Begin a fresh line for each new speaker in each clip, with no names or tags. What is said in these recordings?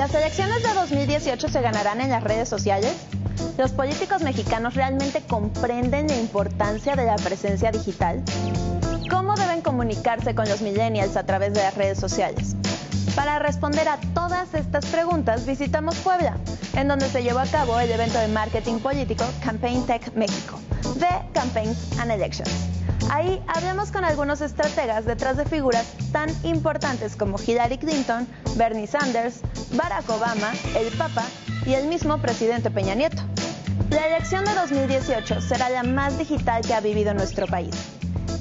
¿Las elecciones de 2018 se ganarán en las redes sociales? ¿Los políticos mexicanos realmente comprenden la importancia de la presencia digital? ¿Cómo deben comunicarse con los millennials a través de las redes sociales? Para responder a todas estas preguntas, visitamos Puebla, en donde se llevó a cabo el evento de marketing político Campaign Tech México, de Campaigns and Elections. Ahí hablamos con algunos estrategas detrás de figuras tan importantes como Hillary Clinton, Bernie Sanders, Barack Obama, el Papa y el mismo presidente Peña Nieto. La elección de 2018 será la más digital que ha vivido nuestro país.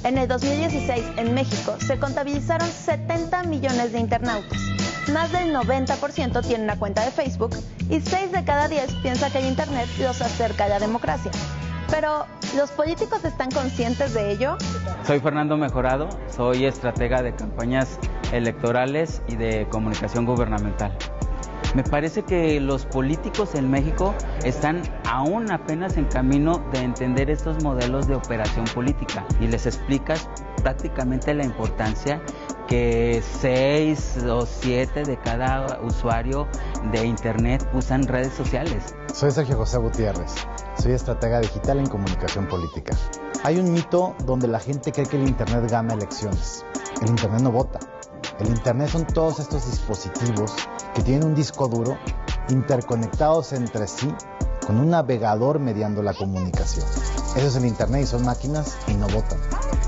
En el 2016, en México, se contabilizaron 70 millones de internautas. Más del 90% tiene una cuenta de Facebook y 6 de cada 10 piensa que el Internet los acerca a la democracia. Pero, ¿los políticos están conscientes de ello?
Soy Fernando Mejorado, soy estratega de campañas electorales y de comunicación gubernamental. Me parece que los políticos en México están aún apenas en camino de entender estos modelos de operación política y les explicas prácticamente la importancia que 6 o 7 de cada usuario de Internet usan redes sociales.
Soy Sergio José Gutiérrez, soy estratega digital en comunicación política. Hay un mito donde la gente cree que el Internet gana elecciones. El Internet no vota. El Internet son todos estos dispositivos que tienen un disco duro interconectados entre sí con un navegador mediando la comunicación. Eso es el Internet y son máquinas y no votan.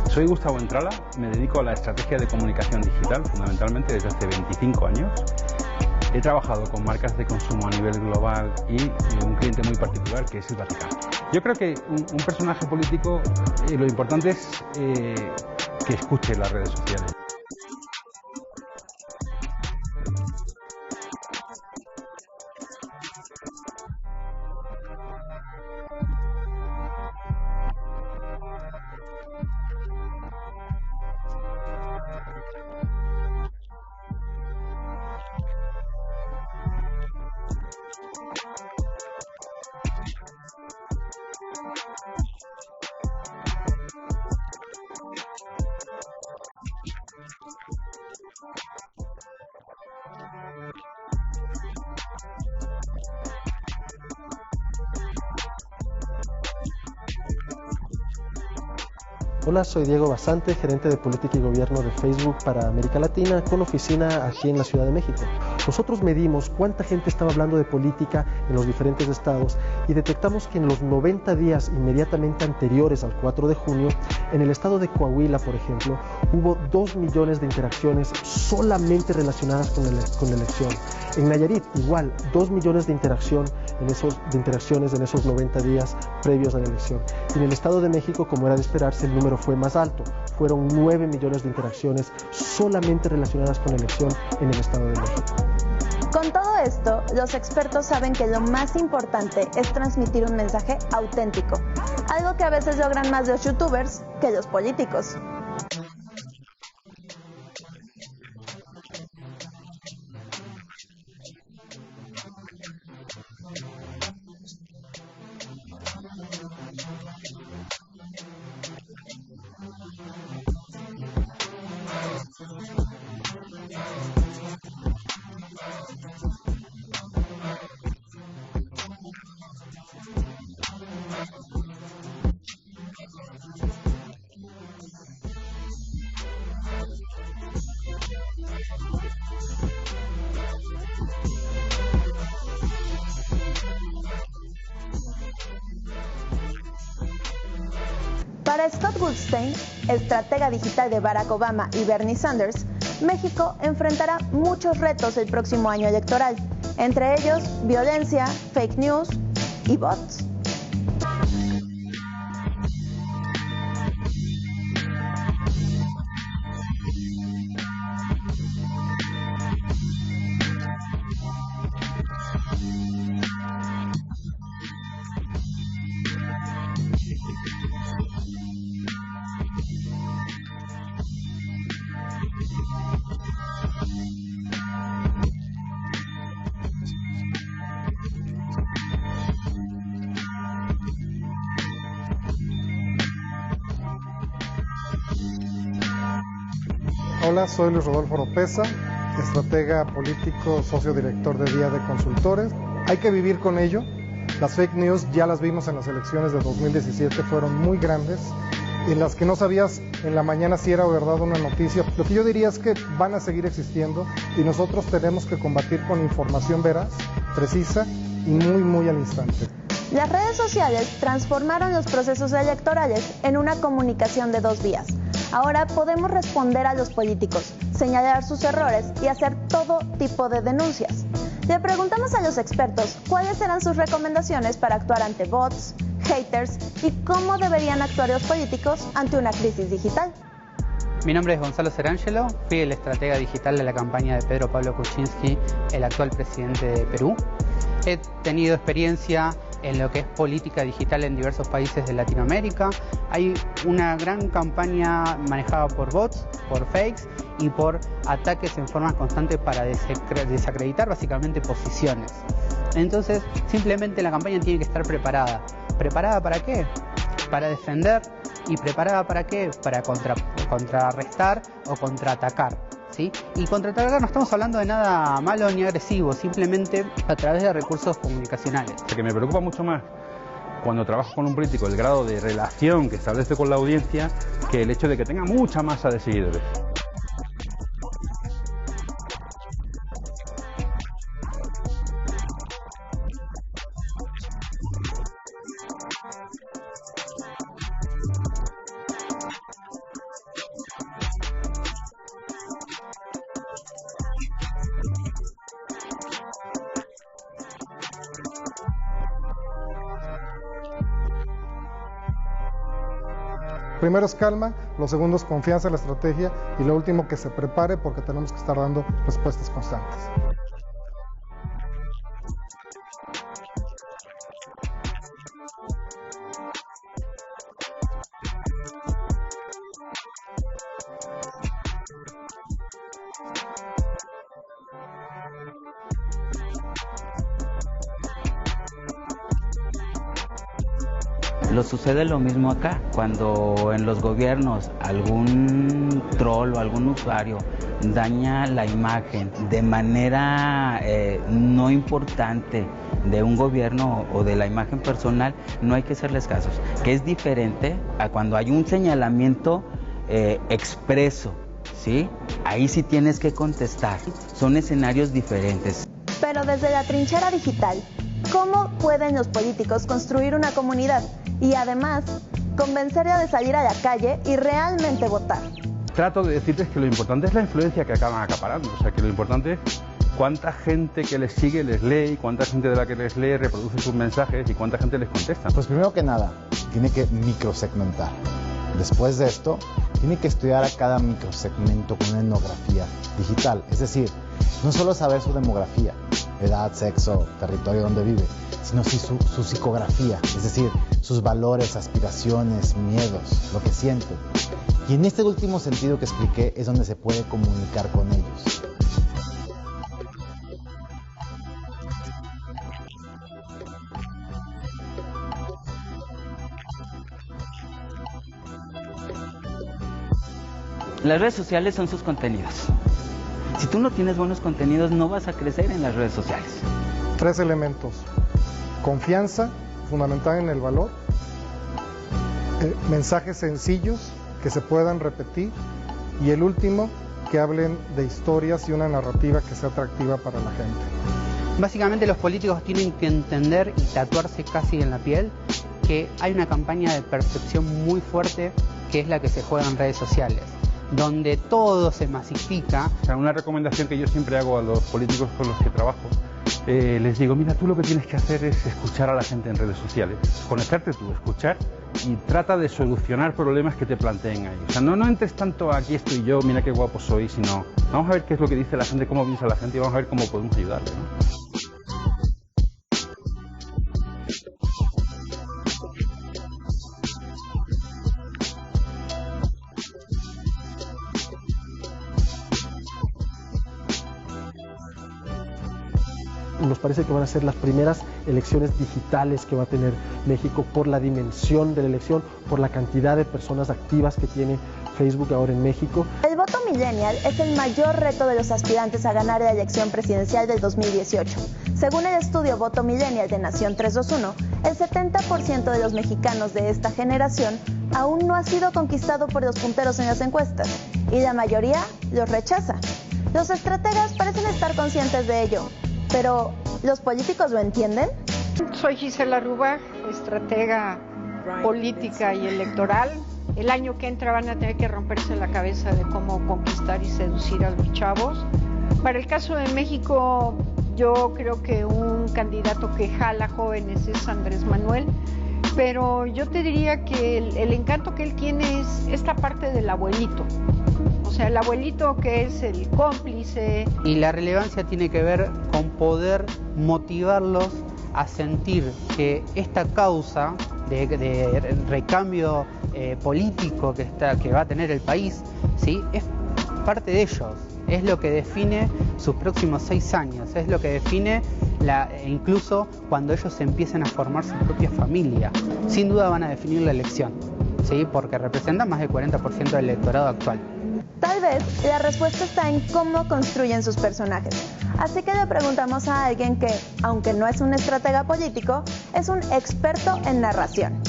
Soy Gustavo Entrala, me dedico a la estrategia de comunicación digital fundamentalmente desde hace 25 años. He trabajado con marcas de consumo a nivel global y un cliente muy particular que es el Vaticano. Yo creo que un personaje político lo importante es que escuche las redes sociales.
Hola, soy Diego Basante, gerente de política y gobierno de Facebook para América Latina, con oficina aquí en la Ciudad de México. Nosotros medimos cuánta gente estaba hablando de política en los diferentes estados y detectamos que en los 90 días inmediatamente anteriores al 4 de junio, en el estado de Coahuila, por ejemplo, hubo 2 millones de interacciones solamente relacionadas con la elección. En Nayarit, igual, 2 millones de interacciones en esos 90 días previos a la elección. Y en el Estado de México, como era de esperarse, el número fue más alto. Fueron 9 millones de interacciones solamente relacionadas con la elección en el Estado de México.
Con todo esto, los expertos saben que lo más importante es transmitir un mensaje auténtico, algo que a veces logran más los youtubers que los políticos. Para Scott Goldstein, estratega digital de Barack Obama y Bernie Sanders, México enfrentará muchos retos el próximo año electoral, entre ellos violencia, fake news y bots.
Hola, soy Luis Rodolfo Oropesa, estratega político, socio director de Día de Consultores. Hay que vivir con ello. Las fake news ya las vimos en las elecciones de 2017, fueron muy grandes, en las que no sabías en la mañana si era verdad una noticia. Lo que yo diría es que van a seguir existiendo y nosotros tenemos que combatir con información veraz, precisa y muy al instante.
Las redes sociales transformaron los procesos electorales en una comunicación de 2 vías. Ahora podemos responder a los políticos, señalar sus errores y hacer todo tipo de denuncias. Le preguntamos a los expertos cuáles eran sus recomendaciones para actuar ante bots, haters y cómo deberían actuar los políticos ante una crisis digital.
Mi nombre es Gonzalo Cerangelo, fui el estratega digital de la campaña de Pedro Pablo Kuczynski, el actual presidente de Perú. He tenido experiencia en lo que es política digital en diversos países de Latinoamérica. Hay una gran campaña manejada por bots, por fakes y por ataques en forma constante para desacreditar básicamente posiciones. Entonces, simplemente la campaña tiene que estar preparada. ¿Preparada para qué? Para defender. ¿Y preparada para qué? Para contrarrestar o contraatacar, ¿sí? Y contraatacar no estamos hablando de nada malo ni agresivo, simplemente a través de recursos comunicacionales.
Lo que me preocupa mucho más cuando trabajo con un político, el grado de relación que establece con la audiencia, que el hecho de que tenga mucha masa de seguidores.
Primero es calma, lo segundo es confianza en la estrategia y lo último que se prepare porque tenemos que estar dando respuestas constantes.
Lo sucede lo mismo acá, cuando en los gobiernos algún troll o algún usuario daña la imagen de manera no importante de un gobierno o de la imagen personal, no hay que hacerles casos, que es diferente a cuando hay un señalamiento expreso, ¿sí? Ahí sí tienes que contestar, son escenarios diferentes.
Pero desde la trinchera digital, ¿cómo pueden los políticos construir una comunidad y además convencerla de salir a la calle y realmente votar?
Trato de decirles que lo importante es la influencia que acaban acaparando, o sea que lo importante es cuánta gente que les sigue les lee, cuánta gente de la que les lee reproduce sus mensajes y cuánta gente les contesta.
Pues primero que nada, tiene que microsegmentar. Después de esto, tiene que estudiar a cada microsegmento con una etnografía digital, es decir, no solo saber su demografía, edad, sexo, territorio donde vive, sino su psicografía, es decir, sus valores, aspiraciones, miedos, lo que sienten. Y en este último sentido que expliqué es donde se puede comunicar con ellos.
Las redes sociales son sus contenidos. Si tú no tienes buenos contenidos, no vas a crecer en las redes sociales.
3 elementos. Confianza, fundamental en el valor. Mensajes sencillos que se puedan repetir. Y el último, que hablen de historias y una narrativa que sea atractiva para la gente.
Básicamente los políticos tienen que entender y tatuarse casi en la piel que hay una campaña de percepción muy fuerte que es la que se juega en redes sociales, donde todo se masifica.
O sea, una recomendación que yo siempre hago a los políticos con los que trabajo, les digo, mira, tú lo que tienes que hacer es escuchar a la gente en redes sociales, conectarte tú, escuchar y trata de solucionar problemas que te planteen ahí. O sea, no entres tanto a aquí estoy yo, mira qué guapo soy, sino vamos a ver qué es lo que dice la gente, cómo piensa la gente y vamos a ver cómo podemos ayudarle, ¿no?
Nos parece que van a ser las primeras elecciones digitales que va a tener México por la dimensión de la elección, por la cantidad de personas activas que tiene Facebook ahora en México.
El voto voto millennial es el mayor reto de los aspirantes a ganar la elección presidencial del 2018. Según el estudio Voto Millennial de Nación 321, el 70% de los mexicanos de esta generación aún no ha sido conquistado por los punteros en las encuestas, y la mayoría los rechaza. Los estrategas parecen estar conscientes de ello, pero ¿los políticos lo entienden?
Soy Gisela Rubach, estratega política y electoral. El año que entra van a tener que romperse la cabeza de cómo conquistar y seducir a los chavos. Para el caso de México, yo creo que un candidato que jala jóvenes es Andrés Manuel, pero yo te diría que el encanto que él tiene es esta parte del abuelito. O sea, el abuelito que es el cómplice.
Y la relevancia tiene que ver con poder motivarlos a sentir que esta causa de recambio político que va a tener el país, ¿sí?, es parte de ellos, es lo que define sus próximos 6 años, es lo que define incluso cuando ellos empiecen a formar su propia familia. Sin duda van a definir la elección, ¿sí?, porque representan más del 40% del electorado actual.
Tal vez la respuesta está en cómo construyen sus personajes. Así que le preguntamos a alguien que, aunque no es un estratega político, es un experto en narración.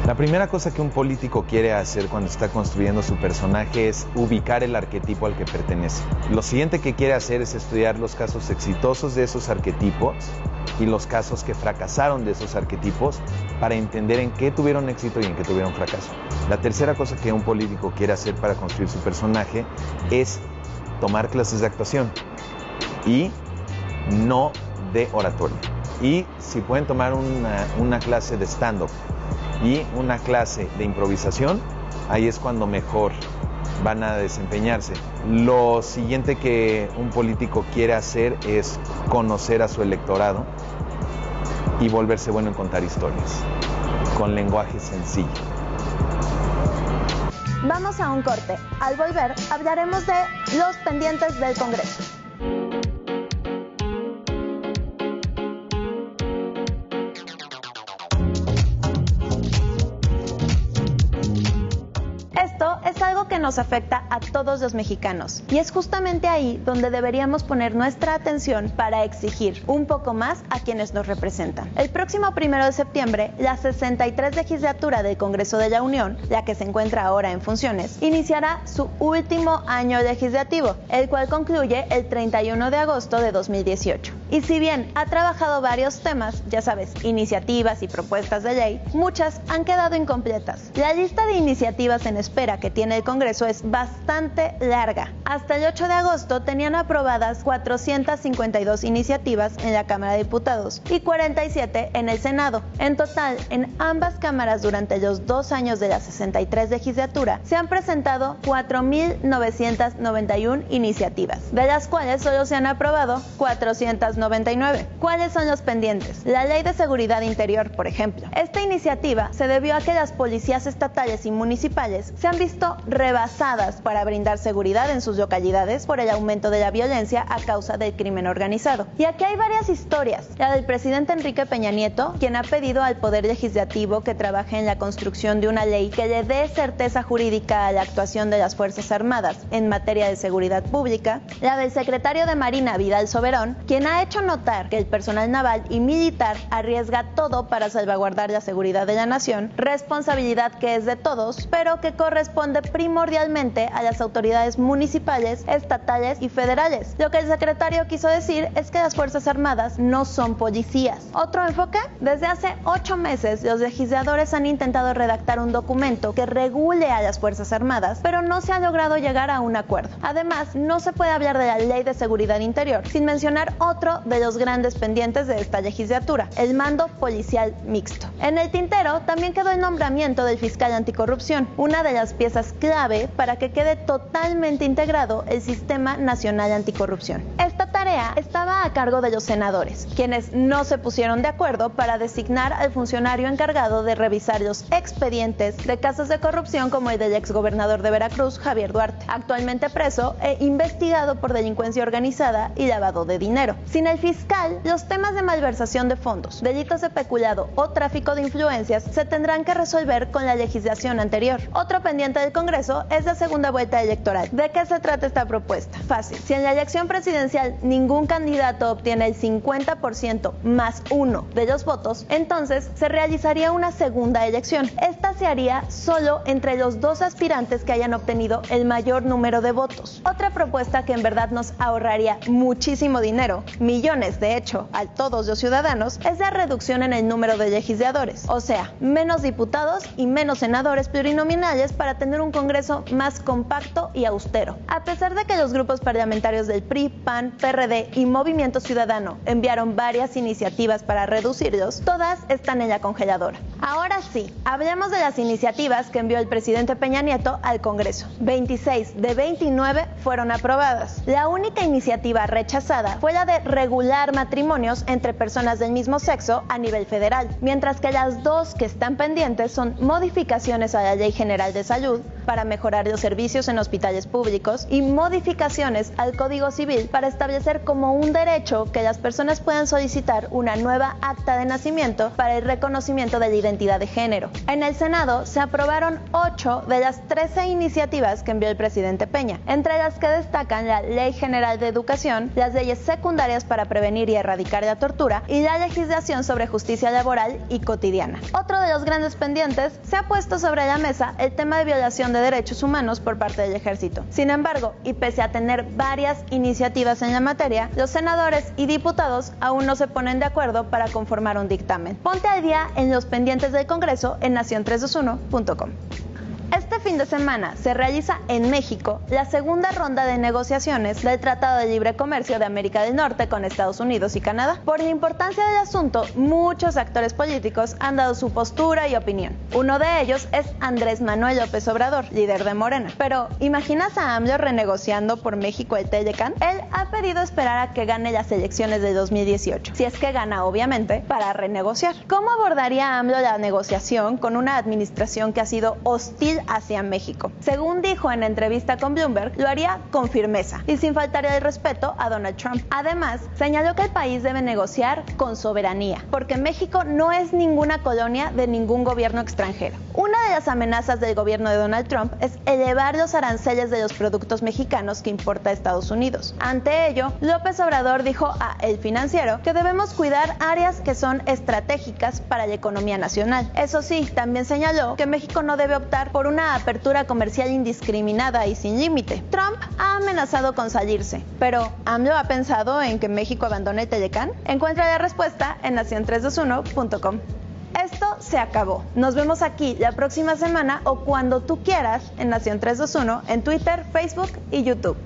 La primera cosa que un político quiere hacer cuando está construyendo su personaje es ubicar el arquetipo al que pertenece. Lo siguiente que quiere hacer es estudiar los casos exitosos de esos arquetipos y los casos que fracasaron de esos arquetipos para entender en qué tuvieron éxito y en qué tuvieron fracaso. La tercera cosa que un político quiere hacer para construir su personaje es tomar clases de actuación y no de oratoria. Y si pueden tomar una clase de stand-up y una clase de improvisación, ahí es cuando mejor van a desempeñarse. Lo siguiente que un político quiere hacer es conocer a su electorado y volverse bueno en contar historias, con lenguaje sencillo.
Vamos a un corte. Al volver, hablaremos de los pendientes del Congreso. Es algo que nos afecta a todos los mexicanos y es justamente ahí donde deberíamos poner nuestra atención para exigir un poco más a quienes nos representan. El próximo 1 de septiembre, la 63 legislatura del Congreso de la Unión, la que se encuentra ahora en funciones, iniciará su último año legislativo, el cual concluye el 31 de agosto de 2018. Y si bien ha trabajado varios temas, ya sabes, iniciativas y propuestas de ley, muchas han quedado incompletas. La lista de iniciativas en espera que tiene el Congreso es bastante larga. Hasta el 8 de agosto tenían aprobadas 452 iniciativas en la Cámara de Diputados y 47 en el Senado. En total, en ambas cámaras durante los 2 años de la 63 legislatura se han presentado 4.991 iniciativas, de las cuales solo se han aprobado 499. ¿Cuáles son los pendientes? La Ley de Seguridad Interior, por ejemplo. Esta iniciativa se debió a que las policías estatales y municipales se han visto rebasadas para brindar seguridad en sus localidades por el aumento de la violencia a causa del crimen organizado. Y aquí hay varias historias. La del presidente Enrique Peña Nieto, quien ha pedido al Poder Legislativo que trabaje en la construcción de una ley que le dé certeza jurídica a la actuación de las Fuerzas Armadas en materia de seguridad pública. La del secretario de Marina, Vidal Soberón, quien ha hecho notar que el personal naval y militar arriesga todo para salvaguardar la seguridad de la nación, responsabilidad que es de todos, pero que corresponde primordialmente a las autoridades municipales, estatales y federales. Lo que el secretario quiso decir es que las Fuerzas Armadas no son policías. ¿Otro enfoque? Desde hace 8 meses, los legisladores han intentado redactar un documento que regule a las Fuerzas Armadas, pero no se ha logrado llegar a un acuerdo. Además, no se puede hablar de la Ley de Seguridad Interior sin mencionar otro de los grandes pendientes de esta legislatura, el mando policial mixto. En el tintero también quedó el nombramiento del fiscal anticorrupción, una de las piezas clave para que quede totalmente integrado el Sistema Nacional Anticorrupción. Esta tarea estaba a cargo de los senadores, quienes no se pusieron de acuerdo para designar al funcionario encargado de revisar los expedientes de casos de corrupción como el del exgobernador de Veracruz, Javier Duarte, actualmente preso e investigado por delincuencia organizada y lavado de dinero. Sin el fiscal, los temas de malversación de fondos, delitos de peculado o tráfico de influencias se tendrán que resolver con la legislación anterior. Otro pendiente del Congreso es la segunda vuelta electoral. ¿De qué se trata esta propuesta? Fácil. Si en la elección presidencial ningún candidato obtiene el 50% más 1 de los votos, entonces se realizaría una segunda elección. Esta se haría solo entre los dos aspirantes que hayan obtenido el mayor número de votos. Otra propuesta que en verdad nos ahorraría muchísimo dinero, millones de hecho, a todos los ciudadanos, es la reducción en el número de legisladores. O sea, menos diputados y menos senadores plurinominales para tener un Congreso más compacto y austero. A pesar de que los grupos parlamentarios del PRI, PAN, PRD y Movimiento Ciudadano enviaron varias iniciativas para reducirlos, todas están en la congeladora. Ahora sí, hablemos de las iniciativas que envió el presidente Peña Nieto al Congreso. 26 de 29 fueron aprobadas. La única iniciativa rechazada fue la de regular matrimonios entre personas del mismo sexo a nivel federal, mientras que las dos que están pendientes son modificaciones a la Ley General de Salud para mejorar los servicios en hospitales públicos y modificaciones al Código Civil para establecer como un derecho que las personas puedan solicitar una nueva acta de nacimiento para el reconocimiento de la identidad de género. En el Senado se aprobaron 8 de las 13 iniciativas que envió el presidente Peña, entre las que destacan la Ley General de Educación, las leyes secundarias para prevenir y erradicar la tortura y la legislación sobre justicia laboral y cotidiana. Otro de los grandes pendientes, se ha puesto sobre la mesa el tema de violación de derechos humanos por parte del Ejército. Sin embargo, y pese a tener varias iniciativas en la materia, los senadores y diputados aún no se ponen de acuerdo para conformar un dictamen. Ponte al día en los pendientes del Congreso en nacion321.com. Este fin de semana se realiza en México la segunda ronda de negociaciones del Tratado de Libre Comercio de América del Norte con Estados Unidos y Canadá. Por la importancia del asunto, muchos actores políticos han dado su postura y opinión. Uno de ellos es Andrés Manuel López Obrador, líder de Morena. Pero, ¿imaginas a AMLO renegociando por México el TLCAN? Él ha pedido esperar a que gane las elecciones de 2018, si es que gana obviamente, para renegociar. ¿Cómo abordaría AMLO la negociación con una administración que ha sido hostil hacia México? Según dijo en entrevista con Bloomberg, lo haría con firmeza y sin faltar el respeto a Donald Trump. Además, señaló que el país debe negociar con soberanía, porque México no es ninguna colonia de ningún gobierno extranjero. Una de las amenazas del gobierno de Donald Trump es elevar los aranceles de los productos mexicanos que importa a Estados Unidos. Ante ello, López Obrador dijo a El Financiero que debemos cuidar áreas que son estratégicas para la economía nacional. Eso sí, también señaló que México no debe optar por una apertura comercial indiscriminada y sin límite. Trump ha amenazado con salirse, pero ¿AMLO ha pensado en que México abandone el TLCAN? Encuentra la respuesta en nacion321.com. Esto se acabó. Nos vemos aquí la próxima semana o cuando tú quieras en Nacion 321 en Twitter, Facebook y YouTube.